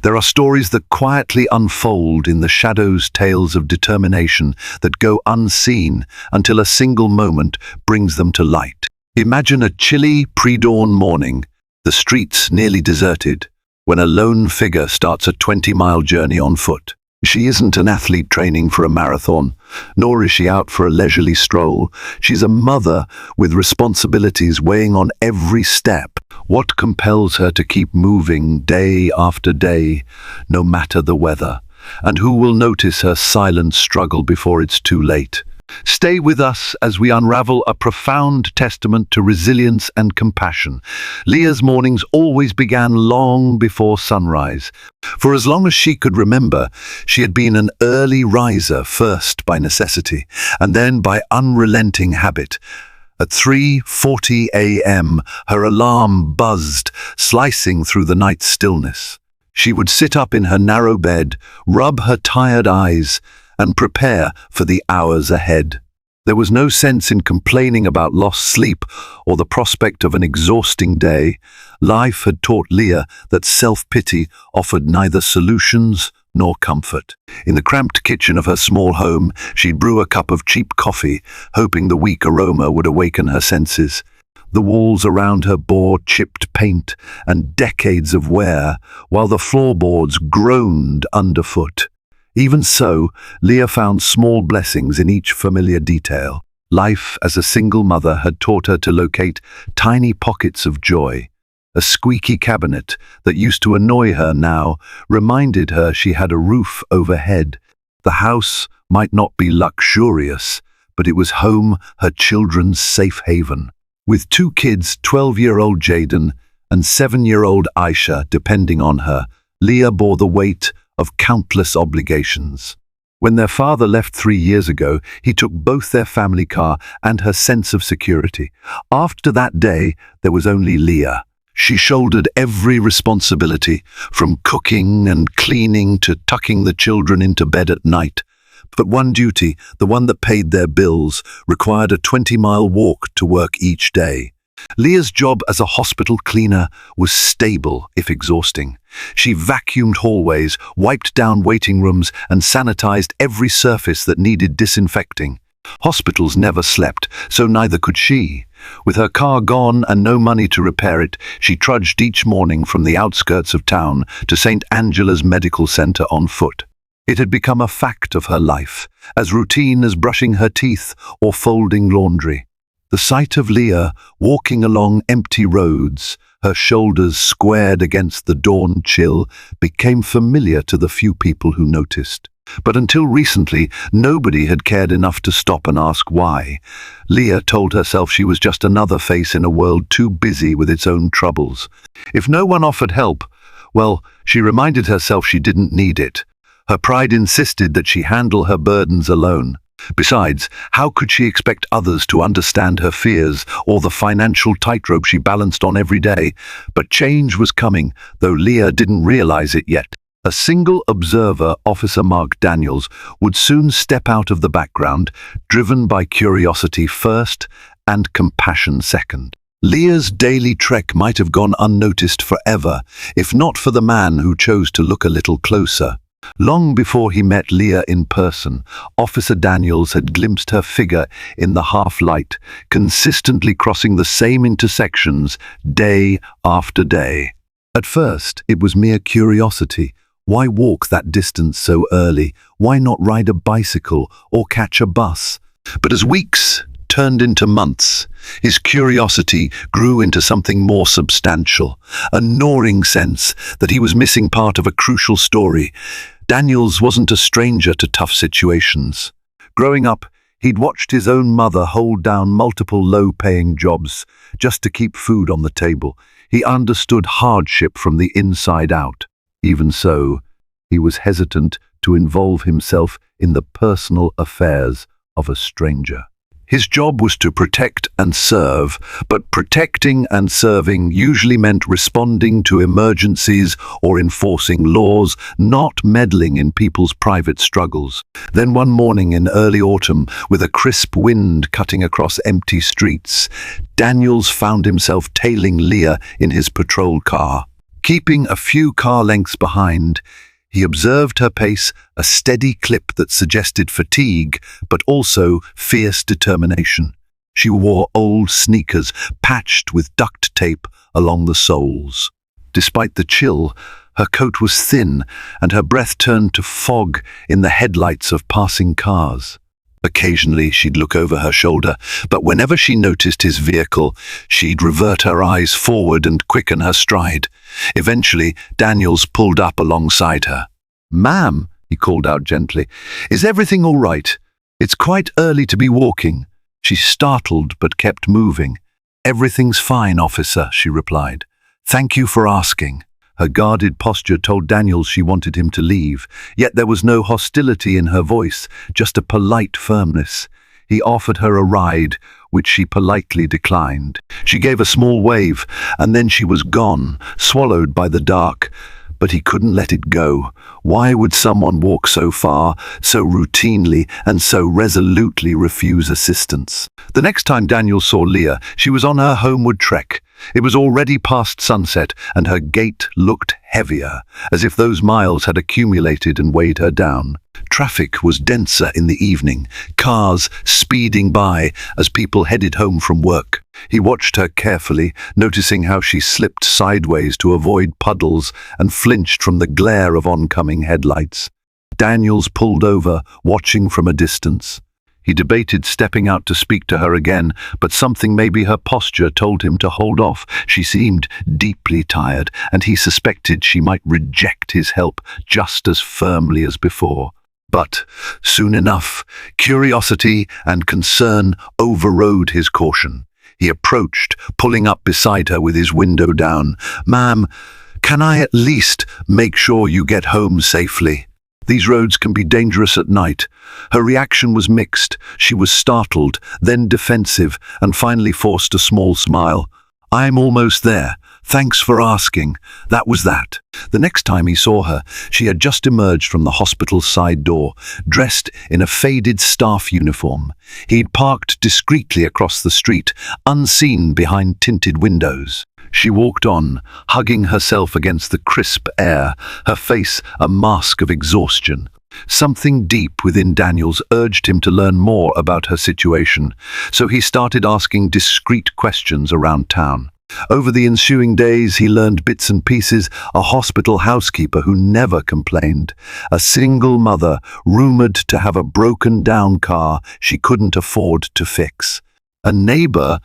There are stories that quietly unfold in the shadows, tales of determination that go unseen until a single moment brings them to light. Imagine a chilly pre-dawn morning, the streets nearly deserted, when a lone figure starts a 20-mile journey on foot. She isn't an athlete training for a marathon, nor is she out for a leisurely stroll. She's a mother with responsibilities weighing on every step. What compels her to keep moving day after day, no matter the weather? And who will notice her silent struggle before it's too late? Stay with us as we unravel a profound testament to resilience and compassion. Leah's mornings always began long before sunrise. For as long as she could remember, she had been an early riser, first by necessity, and then by unrelenting habit. At 3:40 a.m., her alarm buzzed, slicing through the night's stillness. She would sit up in her narrow bed, rub her tired eyes, and prepare for the hours ahead. There was no sense in complaining about lost sleep or the prospect of an exhausting day. Life had taught Leah that self-pity offered neither solutions nor comfort. In the cramped kitchen of her small home, she'd brew a cup of cheap coffee, hoping the weak aroma would awaken her senses. The walls around her bore chipped paint and decades of wear, while the floorboards groaned underfoot. Even so, Leah found small blessings in each familiar detail. Life as a single mother had taught her to locate tiny pockets of joy. A squeaky cabinet that used to annoy her now reminded her she had a roof overhead. The house might not be luxurious, but it was home, her children's safe haven. With two kids, 12-year-old Jaden and 7-year-old Aisha, depending on her, Leah bore the weight of countless obligations. When their father left 3 years ago, he took both their family car and her sense of security. After that day, there was only Leah. She shouldered every responsibility, from cooking and cleaning to tucking the children into bed at night. But one duty, the one that paid their bills, required a 20-mile walk to work each day. Leah's job as a hospital cleaner was stable, if exhausting. She vacuumed hallways, wiped down waiting rooms, and sanitized every surface that needed disinfecting. Hospitals never slept, so neither could she. With her car gone and no money to repair it, she trudged each morning from the outskirts of town to St. Angela's Medical Center on foot. It had become a fact of her life, as routine as brushing her teeth or folding laundry. The sight of Leah walking along empty roads, her shoulders squared against the dawn chill, became familiar to the few people who noticed. But until recently, nobody had cared enough to stop and ask why. Leah told herself she was just another face in a world too busy with its own troubles. If no one offered help, well, she reminded herself she didn't need it. Her pride insisted that she handle her burdens alone. Besides, how could she expect others to understand her fears or the financial tightrope she balanced on every day? But change was coming, though Leah didn't realize it yet. A single observer, Officer Mark Daniels, would soon step out of the background, driven by curiosity first and compassion second. Leah's daily trek might have gone unnoticed forever, if not for the man who chose to look a little closer. Long before he met Leah in person, Officer Daniels had glimpsed her figure in the half-light, consistently crossing the same intersections day after day. At first, it was mere curiosity. Why walk that distance so early? Why not ride a bicycle or catch a bus? But as weeks turned into months, his curiosity grew into something more substantial, a gnawing sense that he was missing part of a crucial story. Daniels wasn't a stranger to tough situations. Growing up, he'd watched his own mother hold down multiple low-paying jobs just to keep food on the table. He understood hardship from the inside out. Even so, he was hesitant to involve himself in the personal affairs of a stranger. His job was to protect and serve, but protecting and serving usually meant responding to emergencies or enforcing laws, not meddling in people's private struggles. Then one morning in early autumn, with a crisp wind cutting across empty streets, Daniels found himself tailing Leah in his patrol car. Keeping a few car lengths behind, he observed her pace, a steady clip that suggested fatigue, but also fierce determination. She wore old sneakers, patched with duct tape along the soles. Despite the chill, her coat was thin, and her breath turned to fog in the headlights of passing cars. Occasionally she'd look over her shoulder, but whenever she noticed his vehicle, she'd revert her eyes forward and quicken her stride. Eventually, Daniels pulled up alongside her. "Ma'am," he called out gently, "is everything all right? It's quite early to be walking." She startled but kept moving. "Everything's fine, officer," she replied. "Thank you for asking." Her guarded posture told Daniels she wanted him to leave, yet there was no hostility in her voice, just a polite firmness. He offered her a ride, which she politely declined. She gave a small wave, and then she was gone, swallowed by the dark. But he couldn't let it go. Why would someone walk so far, so routinely, and so resolutely refuse assistance? The next time Daniel saw Leah, she was on her homeward trek. It was already past sunset, and her gait looked heavier, as if those miles had accumulated and weighed her down. Traffic was denser in the evening, cars speeding by as people headed home from work. He watched her carefully, noticing how she slipped sideways to avoid puddles and flinched from the glare of oncoming headlights. Daniels pulled over, watching from a distance. He debated stepping out to speak to her again, but something, maybe her posture, told him to hold off. She seemed deeply tired, and he suspected she might reject his help just as firmly as before. But soon enough, curiosity and concern overrode his caution. He approached, pulling up beside her with his window down. "Ma'am, can I at least make sure you get home safely? These roads can be dangerous at night." Her reaction was mixed. She was startled, then defensive, and finally forced a small smile. "I'm almost there. Thanks for asking." That was that. The next time he saw her, she had just emerged from the hospital's side door, dressed in a faded staff uniform. He'd parked discreetly across the street, unseen behind tinted windows. She walked on, hugging herself against the crisp air, her face a mask of exhaustion. Something deep within Daniels urged him to learn more about her situation, so he started asking discreet questions around town. Over the ensuing days, he learned bits and pieces: a hospital housekeeper who never complained, a single mother rumored to have a broken-down car she couldn't afford to fix, a neighbor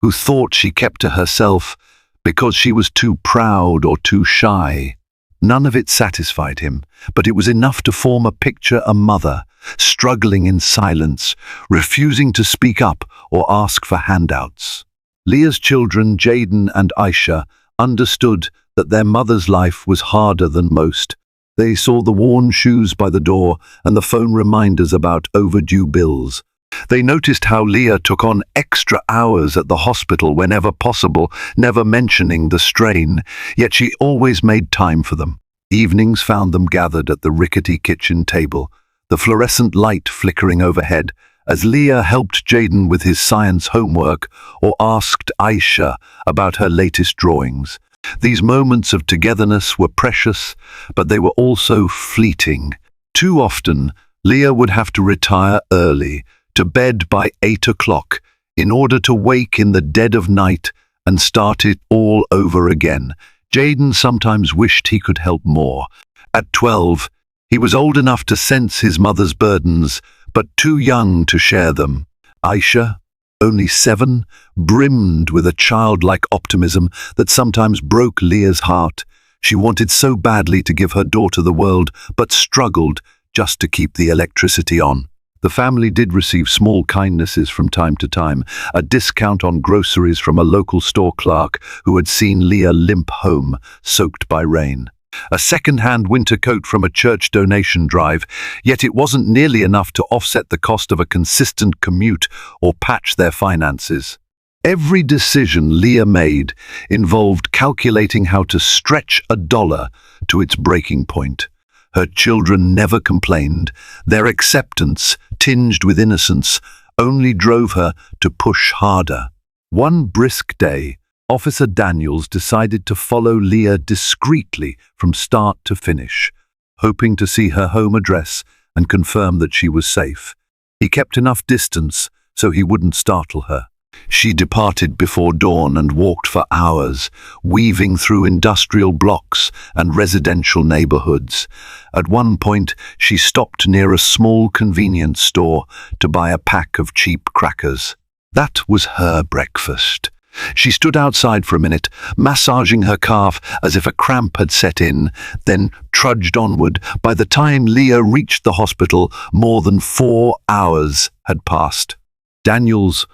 who thought she kept to herself because she was too proud or too shy. None of it satisfied him, but it was enough to form a picture: a mother, struggling in silence, refusing to speak up or ask for handouts. Leah's children, Jaden and Aisha, understood that their mother's life was harder than most. They saw the worn shoes by the door and the phone reminders about overdue bills. They noticed how Leah took on extra hours at the hospital whenever possible, never mentioning the strain, yet she always made time for them. Evenings found them gathered at the rickety kitchen table, the fluorescent light flickering overhead, as Leah helped Jaden with his science homework or asked Aisha about her latest drawings. These moments of togetherness were precious, but they were also fleeting. Too often, Leah would have to retire early, to bed by 8 o'clock, in order to wake in the dead of night and start it all over again. Jaden sometimes wished he could help more. At 12, he was old enough to sense his mother's burdens, but too young to share them. Aisha, only 7, brimmed with a childlike optimism that sometimes broke Leah's heart. She wanted so badly to give her daughter the world, but struggled just to keep the electricity on. The family did receive small kindnesses from time to time: a discount on groceries from a local store clerk who had seen Leah limp home, soaked by rain, a second-hand winter coat from a church donation drive, yet it wasn't nearly enough to offset the cost of a consistent commute or patch their finances. Every decision Leah made involved calculating how to stretch a dollar to its breaking point. Her children never complained. Their acceptance, tinged with innocence, only drove her to push harder. One brisk day, Officer Daniels decided to follow Leah discreetly from start to finish, hoping to see her home address and confirm that she was safe. He kept enough distance so he wouldn't startle her. She departed before dawn and walked for hours, weaving through industrial blocks and residential neighborhoods. At one point, she stopped near a small convenience store to buy a pack of cheap crackers. That was her breakfast. She stood outside for a minute, massaging her calf as if a cramp had set in, then trudged onward. By the time Leah reached the hospital, more than 4 hours had passed. Daniels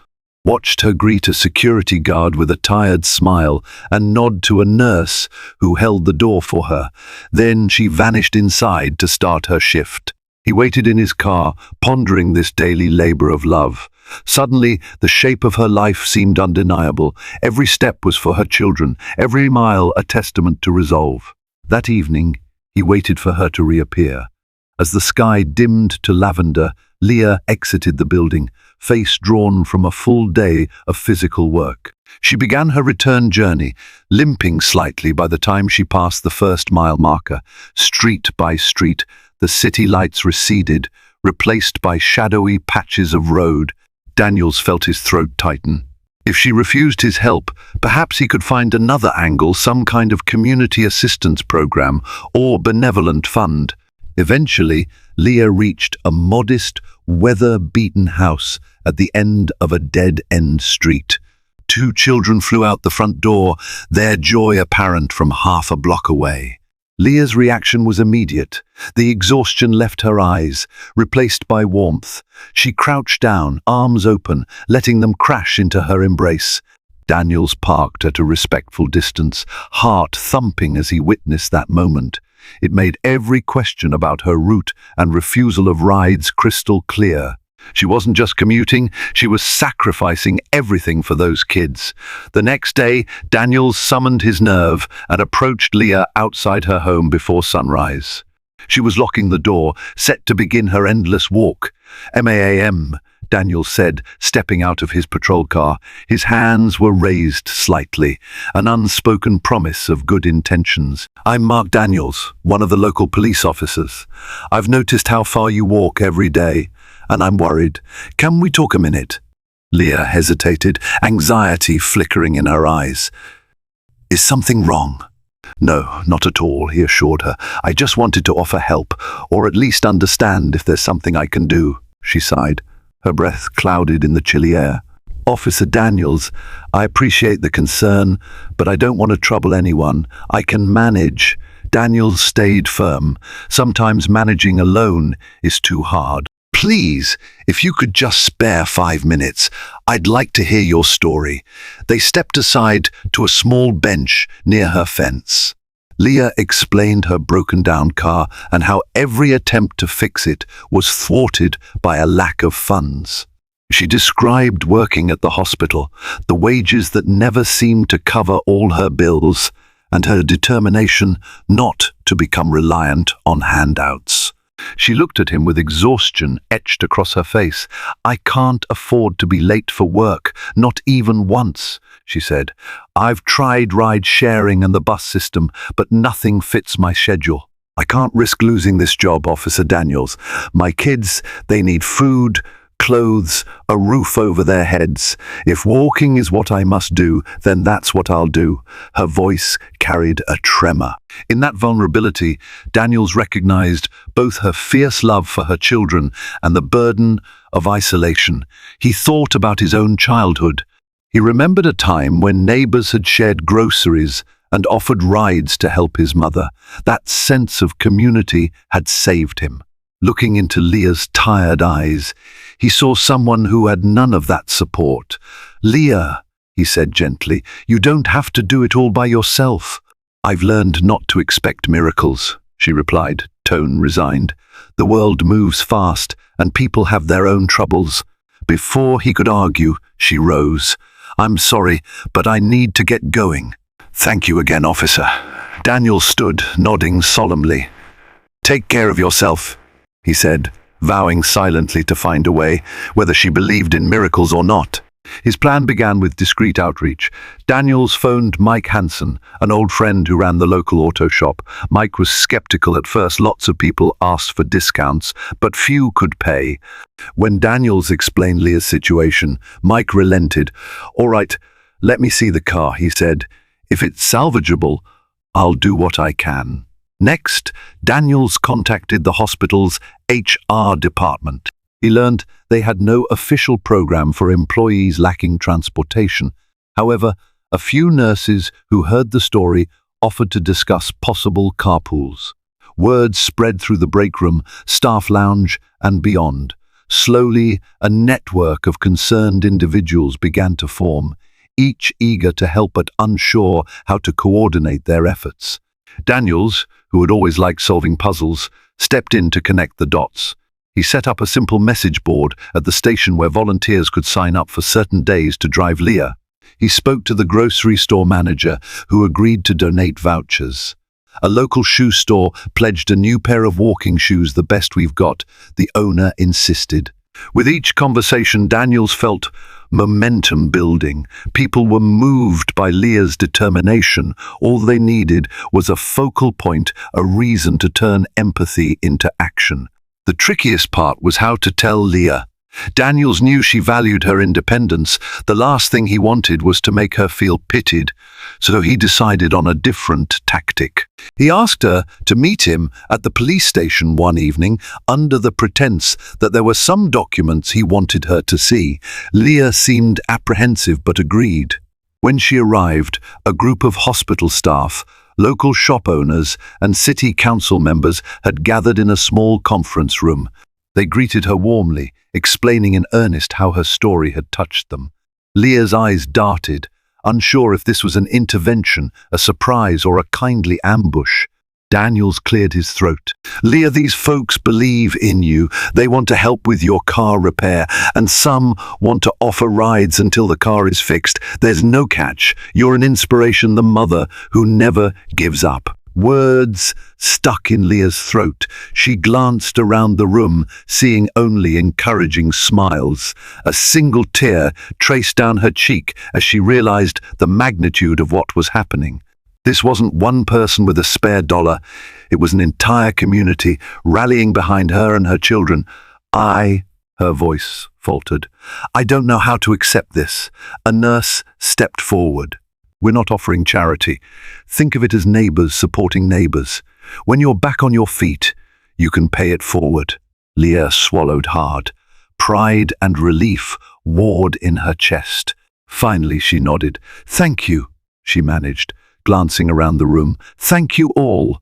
watched her greet a security guard with a tired smile and nod to a nurse who held the door for her. Then she vanished inside to start her shift. He waited in his car, pondering this daily labor of love. Suddenly, the shape of her life seemed undeniable. Every step was for her children, every mile a testament to resolve. That evening, he waited for her to reappear. As the sky dimmed to lavender, Leah exited the building, face drawn from a full day of physical work. She began her return journey, limping slightly by the time she passed the first mile marker. Street by street, the city lights receded, replaced by shadowy patches of road. Daniels felt his throat tighten. If she refused his help, perhaps he could find another angle, some kind of community assistance program or benevolent fund. Eventually, Leah reached a modest, weather-beaten house at the end of a dead-end street. 2 children flew out the front door, their joy apparent from half a block away. Leah's reaction was immediate. The exhaustion left her eyes, replaced by warmth. She crouched down, arms open, letting them crash into her embrace. Daniels parked at a respectful distance, heart thumping as he witnessed that moment. It made every question about her route and refusal of rides crystal clear. She wasn't just commuting, she was sacrificing everything for those kids. The next day, Daniels summoned his nerve and approached Leah outside her home before sunrise. She was locking the door, set to begin her endless walk. "MAAM," Daniels said, stepping out of his patrol car. His hands were raised slightly, an unspoken promise of good intentions. "I'm Mark Daniels, one of the local police officers. I've noticed how far you walk every day, and I'm worried. Can we talk a minute?" Leah hesitated, anxiety flickering in her eyes. "Is something wrong?" "No, not at all," he assured her. "I just wanted to offer help, or at least understand if there's something I can do." She sighed, her breath clouded in the chilly air. "Officer Daniels, I appreciate the concern, but I don't want to trouble anyone. I can manage." Daniels stayed firm. "Sometimes managing alone is too hard. Please, if you could just spare 5 minutes, I'd like to hear your story." They stepped aside to a small bench near her fence. Leah explained her broken-down car and how every attempt to fix it was thwarted by a lack of funds. She described working at the hospital, the wages that never seemed to cover all her bills, and her determination not to become reliant on handouts. She looked at him with exhaustion etched across her face. "I can't afford to be late for work, not even once," she said. "I've tried ride-sharing and the bus system, but nothing fits my schedule. I can't risk losing this job, Officer Daniels. My kids, they need food, clothes, a roof over their heads. If walking is what I must do, then that's what I'll do." Her voice carried a tremor. In that vulnerability, Daniels recognized both her fierce love for her children and the burden of isolation. He thought about his own childhood. He remembered a time when neighbors had shared groceries and offered rides to help his mother. That sense of community had saved him. Looking into Leah's tired eyes, he saw someone who had none of that support. "Leah," he said gently, "you don't have to do it all by yourself." "I've learned not to expect miracles," she replied, tone resigned. "The world moves fast, and people have their own troubles." Before he could argue, she rose. "I'm sorry, but I need to get going." "Thank you again, officer." Daniel stood, nodding solemnly. "Take care of yourself," he said, vowing silently to find a way, whether she believed in miracles or not. His plan began with discreet outreach. Daniels phoned Mike Hansen, an old friend who ran the local auto shop. Mike was skeptical at first. Lots of people asked for discounts, but few could pay. When Daniels explained Leah's situation, Mike relented. "All right, let me see the car," he said. "If it's salvageable, I'll do what I can." Next, Daniels contacted the hospital's HR department. He learned they had no official program for employees lacking transportation. However, a few nurses who heard the story offered to discuss possible carpools. Word spread through the break room, staff lounge, and beyond. Slowly, a network of concerned individuals began to form, each eager to help but unsure how to coordinate their efforts. Daniels, who had always liked solving puzzles, stepped in to connect the dots. He set up a simple message board at the station where volunteers could sign up for certain days to drive Leah. He spoke to the grocery store manager, who agreed to donate vouchers. A local shoe store pledged a new pair of walking shoes, the best we've got, the owner insisted. With each conversation, Daniels felt momentum building. People were moved by Leah's determination. All they needed was a focal point, a reason to turn empathy into action. The trickiest part was how to tell Leah. Daniels knew she valued her independence. The last thing he wanted was to make her feel pitied, so he decided on a different tactic. He asked her to meet him at the police station one evening under the pretense that there were some documents he wanted her to see. Leah seemed apprehensive but agreed. When she arrived, a group of hospital staff, local shop owners, and city council members had gathered in a small conference room. They greeted her warmly, explaining in earnest how her story had touched them. Leah's eyes darted, unsure if this was an intervention, a surprise, or a kindly ambush. Daniels cleared his throat. "Leah, these folks believe in you. They want to help with your car repair, and some want to offer rides until the car is fixed. There's no catch. You're an inspiration, the mother who never gives up." Words stuck in Leah's throat. She glanced around the room, seeing only encouraging smiles. A single tear traced down her cheek as she realized the magnitude of what was happening. This wasn't one person with a spare dollar. It was an entire community rallying behind her and her children. Her voice faltered. "I don't know how to accept this." A nurse stepped forward. "We're not offering charity. Think of it as neighbors supporting neighbors. When you're back on your feet, you can pay it forward." Leah swallowed hard. Pride and relief warred in her chest. Finally, she nodded. "Thank you," she managed, glancing around the room. "Thank you all."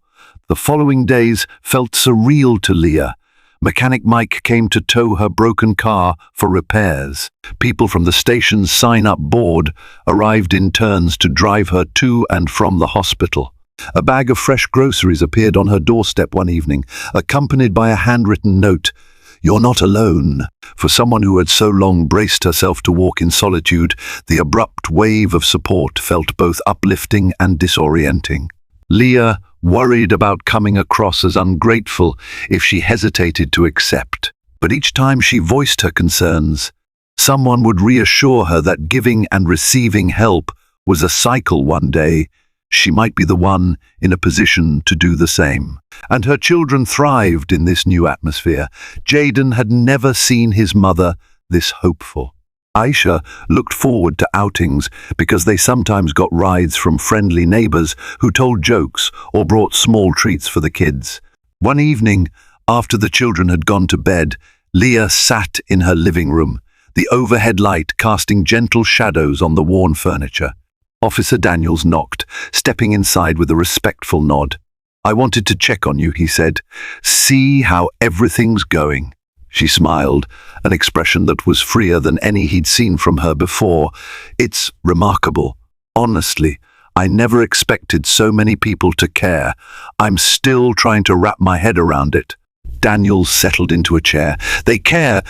The following days felt surreal to Leah. Mechanic Mike came to tow her broken car for repairs. People from the station's sign-up board arrived in turns to drive her to and from the hospital. A bag of fresh groceries appeared on her doorstep one evening, accompanied by a handwritten note. "You're not alone." For someone who had so long braced herself to walk in solitude, the abrupt wave of support felt both uplifting and disorienting. Leah worried about coming across as ungrateful if she hesitated to accept. But each time she voiced her concerns, someone would reassure her that giving and receiving help was a cycle. One day, she might be the one in a position to do the same. And her children thrived in this new atmosphere. Jaden had never seen his mother this hopeful. Aisha looked forward to outings because they sometimes got rides from friendly neighbors who told jokes or brought small treats for the kids. One evening, after the children had gone to bed, Leah sat in her living room, the overhead light casting gentle shadows on the worn furniture. Officer Daniels knocked, stepping inside with a respectful nod. "I wanted to check on you," he said. "See how everything's going." She smiled, an expression that was freer than any he'd seen from her before. "It's remarkable. Honestly, I never expected so many people to care. I'm still trying to wrap my head around it." Daniels settled into a chair. "They care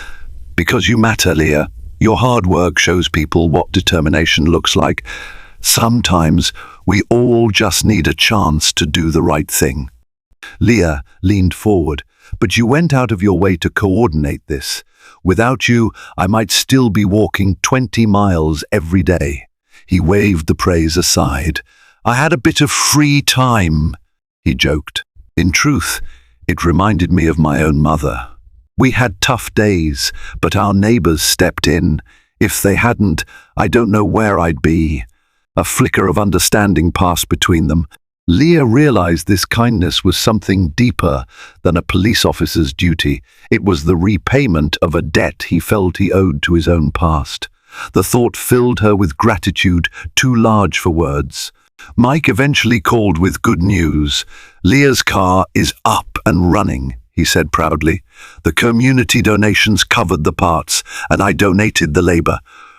because you matter, Leah. Your hard work shows people what determination looks like. Sometimes we all just need a chance to do the right thing." Leah leaned forward. But you went out of your way to coordinate this. Without you, I might still be walking 20 miles every day. He waved the praise aside. I had a bit of free time, he joked. In truth, it reminded me of my own mother. We had tough days, but our neighbors stepped in. If they hadn't, I don't know where I'd be. A flicker of understanding passed between them. Leah realized this kindness was something deeper than a police officer's duty. It was the repayment of a debt he felt he owed to his own past. The thought filled her with gratitude too large for words. Mike eventually called with good news. Leah's car is up and running, he said proudly. The community donations covered the parts, and I donated the labor.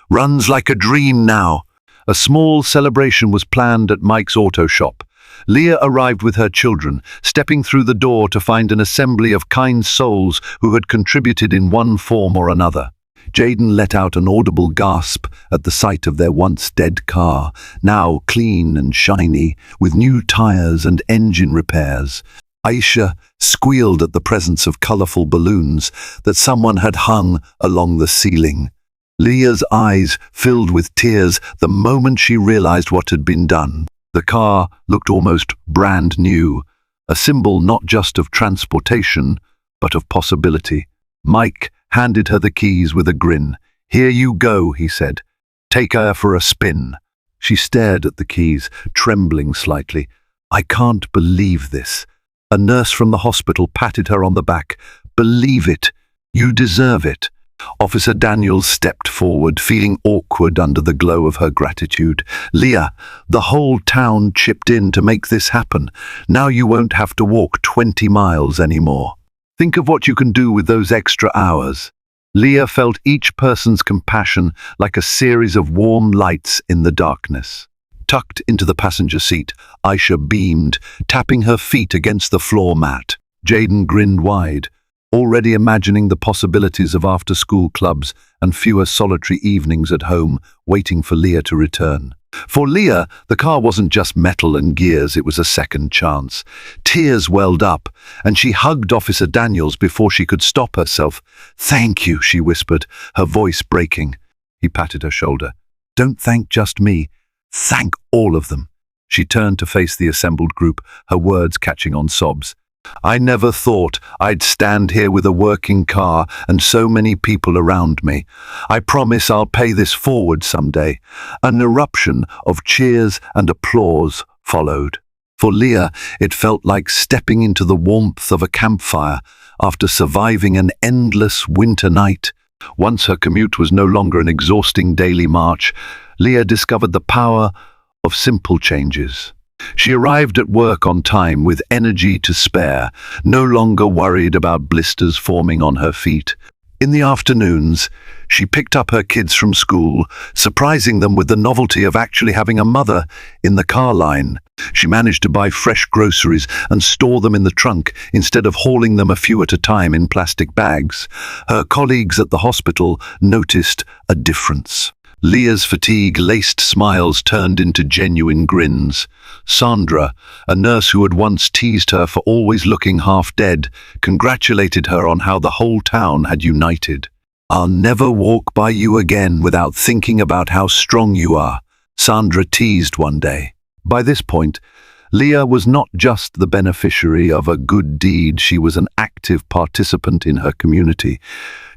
Runs like a dream now. A small celebration was planned at Mike's auto shop. Leah arrived with her children, stepping through the door to find an assembly of kind souls who had contributed in one form or another. Jaden let out an audible gasp at the sight of their once-dead car, now clean and shiny, with new tires and engine repairs. Aisha squealed at the presence of colorful balloons that someone had hung along the ceiling. Leah's eyes filled with tears the moment she realized what had been done. The car looked almost brand new, a symbol not just of transportation, but of possibility. Mike handed her the keys with a grin. Here you go, he said. Take her for a spin. She stared at the keys, trembling slightly. I can't believe this. A nurse from the hospital patted her on the back. Believe it. You deserve it. Officer Daniels stepped forward, feeling awkward under the glow of her gratitude. Leah, the whole town chipped in to make this happen. Now you won't have to walk 20 miles anymore. Think of what you can do with those extra hours. Leah felt each person's compassion like a series of warm lights in the darkness. Tucked into the passenger seat, Aisha beamed, tapping her feet against the floor mat. Jaden grinned wide, already imagining the possibilities of after-school clubs and fewer solitary evenings at home, waiting for Leah to return. For Leah, the car wasn't just metal and gears, it was a second chance. Tears welled up, and she hugged Officer Daniels before she could stop herself. Thank you, she whispered, her voice breaking. He patted her shoulder. Don't thank just me. Thank all of them. She turned to face the assembled group, her words catching on sobs. I never thought I'd stand here with a working car and so many people around me. I promise I'll pay this forward someday. An eruption of cheers and applause followed. For Leah, it felt like stepping into the warmth of a campfire after surviving an endless winter night. Once her commute was no longer an exhausting daily march, Leah discovered the power of simple changes. She arrived at work on time with energy to spare, no longer worried about blisters forming on her feet. In the afternoons, she picked up her kids from school, surprising them with the novelty of actually having a mother in the car line. She managed to buy fresh groceries and store them in the trunk instead of hauling them a few at a time in plastic bags. Her colleagues at the hospital noticed a difference. Leah's fatigue-laced smiles turned into genuine grins. Sandra, a nurse who had once teased her for always looking half dead, congratulated her on how the whole town had united. I'll never walk by you again without thinking about how strong you are, Sandra teased one day. By this point, Leah was not just the beneficiary of a good deed, she was an active participant in her community.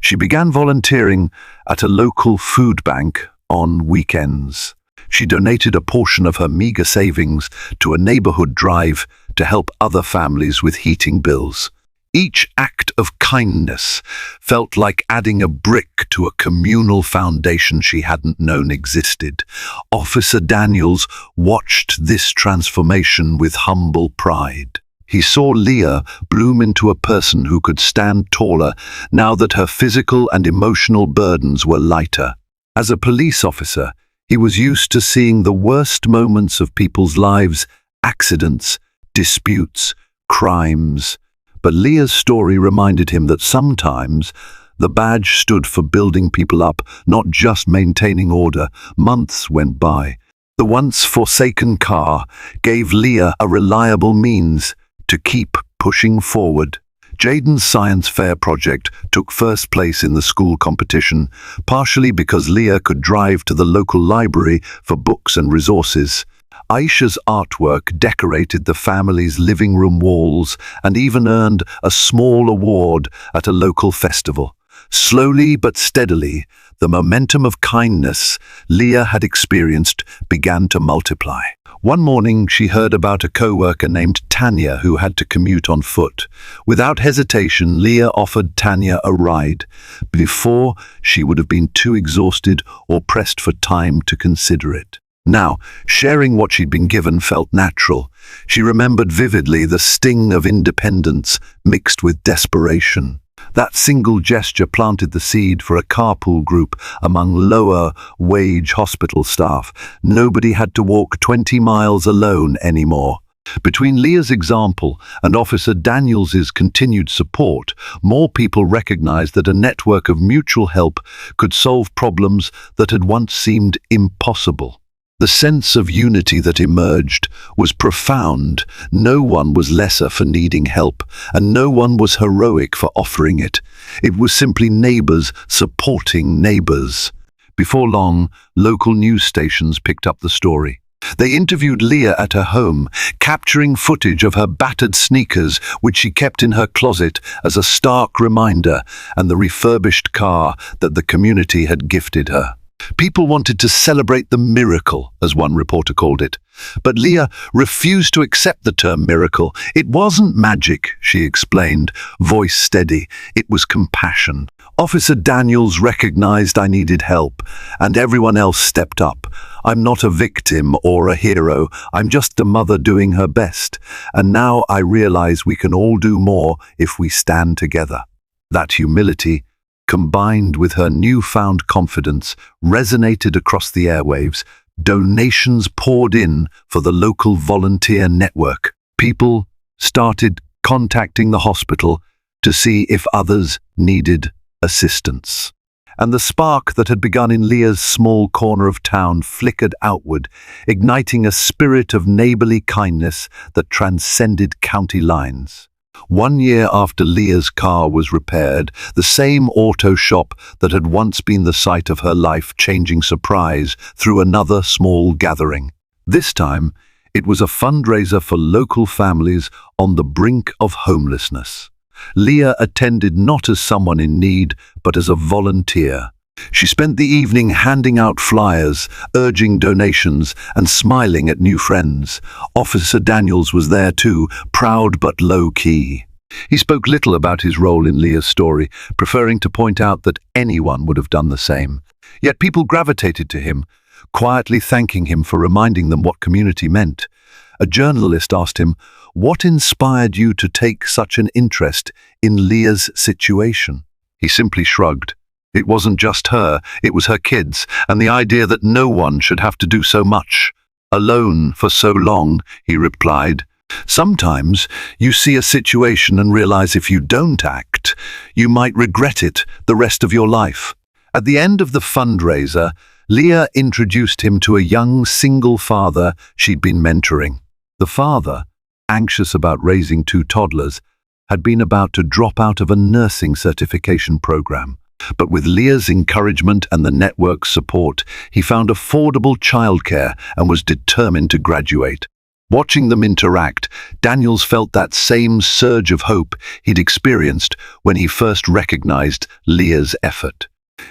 She began volunteering at a local food bank on weekends. She donated a portion of her meager savings to a neighborhood drive to help other families with heating bills. Each act of kindness felt like adding a brick to a communal foundation she hadn't known existed. Officer Daniels watched this transformation with humble pride. He saw Leah bloom into a person who could stand taller now that her physical and emotional burdens were lighter. As a police officer, he was used to seeing the worst moments of people's lives, accidents, disputes, crimes. But Leah's story reminded him that sometimes the badge stood for building people up, not just maintaining order. Months went by. The once forsaken car gave Leah a reliable means to keep pushing forward. Jaden's science fair project took first place in the school competition, partially because Leah could drive to the local library for books and resources. Aisha's artwork decorated the family's living room walls and even earned a small award at a local festival. Slowly but steadily, the momentum of kindness Leah had experienced began to multiply. One morning, she heard about a co-worker named Tanya who had to commute on foot. Without hesitation, Leah offered Tanya a ride. Before, she would have been too exhausted or pressed for time to consider it. Now, sharing what she'd been given felt natural. She remembered vividly the sting of independence mixed with desperation. That single gesture planted the seed for a carpool group among lower-wage hospital staff. Nobody had to walk 20 miles alone anymore. Between Leah's example and Officer Daniels's continued support, more people recognized that a network of mutual help could solve problems that had once seemed impossible. The sense of unity that emerged was profound. No one was lesser for needing help, and no one was heroic for offering it. It was simply neighbors supporting neighbors. Before long, local news stations picked up the story. They interviewed Leah at her home, capturing footage of her battered sneakers, which she kept in her closet as a stark reminder, and the refurbished car that the community had gifted her. People wanted to celebrate the miracle, as one reporter called it. But Leah refused to accept the term miracle. It wasn't magic, she explained, voice steady. It was compassion. Officer Daniels recognized I needed help, and everyone else stepped up. I'm not a victim or a hero. I'm just a mother doing her best. And now I realize we can all do more if we stand together. That humility, combined with her newfound confidence, resonated across the airwaves. Donations poured in for the local volunteer network. People started contacting the hospital to see if others needed assistance. And the spark that had begun in Leah's small corner of town flickered outward, igniting a spirit of neighborly kindness that transcended county lines. 1 year after Leah's car was repaired, the same auto shop that had once been the site of her life-changing surprise threw another small gathering. This time, it was a fundraiser for local families on the brink of homelessness. Leah attended not as someone in need, but as a volunteer. She spent the evening handing out flyers, urging donations, and smiling at new friends. Officer Daniels was there too, proud but low-key. He spoke little about his role in Leah's story, preferring to point out that anyone would have done the same. Yet people gravitated to him, quietly thanking him for reminding them what community meant. A journalist asked him, "What inspired you to take such an interest in Leah's situation?" He simply shrugged. It wasn't just her, it was her kids, and the idea that no one should have to do so much alone for so long, he replied. Sometimes you see a situation and realize if you don't act, you might regret it the rest of your life. At the end of the fundraiser, Leah introduced him to a young single father she'd been mentoring. The father, anxious about raising 2 toddlers, had been about to drop out of a nursing certification program. But with Leah's encouragement and the network's support, he found affordable childcare and was determined to graduate. Watching them interact, Daniels felt that same surge of hope he'd experienced when he first recognized Leah's effort.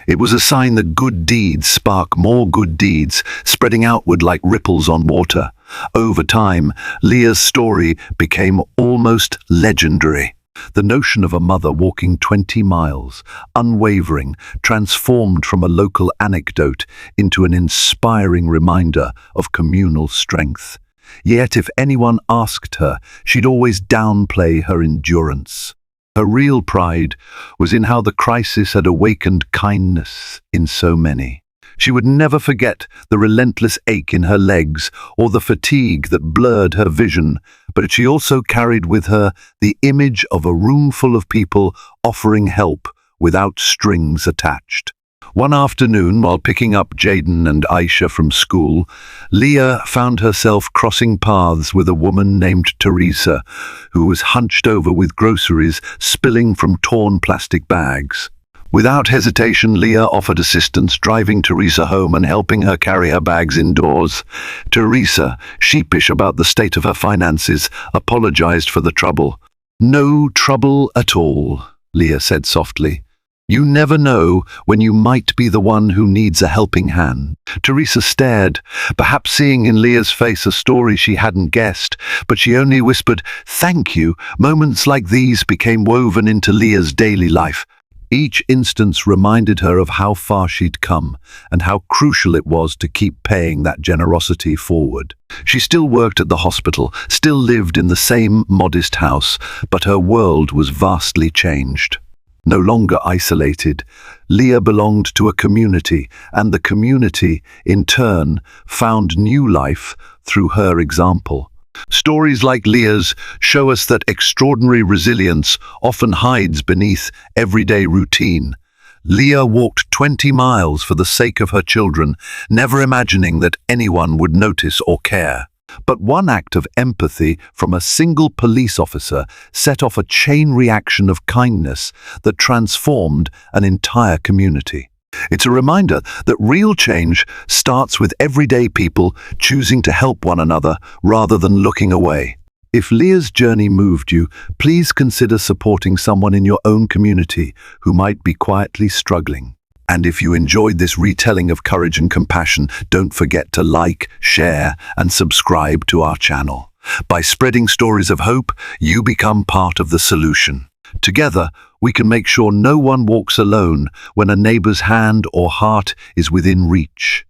It was a sign that good deeds spark more good deeds, spreading outward like ripples on water. Over time, Leah's story became almost legendary. The notion of a mother walking 20 miles, unwavering, transformed from a local anecdote into an inspiring reminder of communal strength. Yet if anyone asked her, she'd always downplay her endurance. Her real pride was in how the crisis had awakened kindness in so many. She would never forget the relentless ache in her legs or the fatigue that blurred her vision, but she also carried with her the image of a room full of people offering help without strings attached. One afternoon, while picking up Jaden and Aisha from school, Leah found herself crossing paths with a woman named Teresa, who was hunched over with groceries spilling from torn plastic bags. Without hesitation, Leah offered assistance, driving Teresa home and helping her carry her bags indoors. Teresa, sheepish about the state of her finances, apologized for the trouble. "No trouble at all," Leah said softly. "You never know when you might be the one who needs a helping hand." Teresa stared, perhaps seeing in Leah's face a story she hadn't guessed, but she only whispered, "Thank you." Moments like these became woven into Leah's daily life. Each instance reminded her of how far she'd come and how crucial it was to keep paying that generosity forward. She still worked at the hospital, still lived in the same modest house, but her world was vastly changed. No longer isolated, Leah belonged to a community, and the community, in turn, found new life through her example. Stories like Leah's show us that extraordinary resilience often hides beneath everyday routine. Leah walked 20 miles for the sake of her children, never imagining that anyone would notice or care. But one act of empathy from a single police officer set off a chain reaction of kindness that transformed an entire community. It's a reminder that real change starts with everyday people choosing to help one another rather than looking away. If Leah's journey moved you, please consider supporting someone in your own community who might be quietly struggling. And if you enjoyed this retelling of courage and compassion, don't forget to like, share, and subscribe to our channel. By spreading stories of hope, you become part of the solution. Together, we can make sure no one walks alone when a neighbor's hand or heart is within reach.